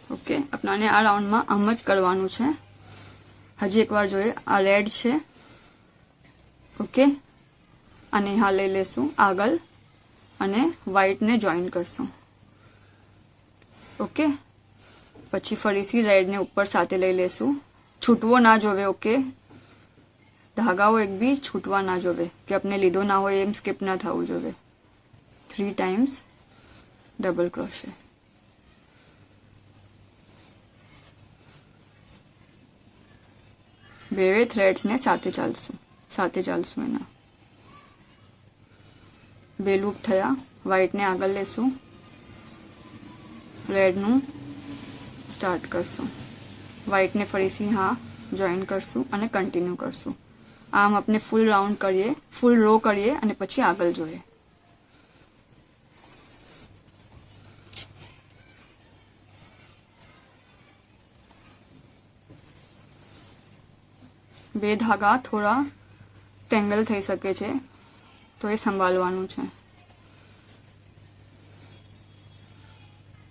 Okay, આપણાને આ રાઉન્ડમાં આમ જ કરવાનું છે. હજી એકવાર જોઈએ. આ રેડ છે. ઓકે, અને હા લઈ લેશું આગળ અને વ્હાઈટને જોઈન કરશું. ઓકે, પછી ફરીથી રેડને ઉપર સાથે લઈ લેશું. છૂટવો ના જોવે. ઓકે, ધાગાઓ એક બી છૂટવા ના જોવે કે આપણે લીધો ના હોય એમ સ્કીપ ના થવું જોવે. 3 ટાઈમ્સ ડબલ ક્રોશે. બે થ્રેડ્સને સાથે ચાલશું એના. 2 લૂપ થયા. વ્હાઈટને આગળ લેશું, રેડનું સ્ટાર્ટ કરશું, વ્હાઈટને ફરીથી હા જોઈન કરશું અને કન્ટિન્યુ કરશું. આમ આપણે ફૂલ રાઉન્ડ કરીએ, ફૂલ રો કરીએ અને પછી આગળ જોઈએ. બે ધાગા થોડા ટેંગલ થઈ શકે છે તો એ સંભાળવાનું છે.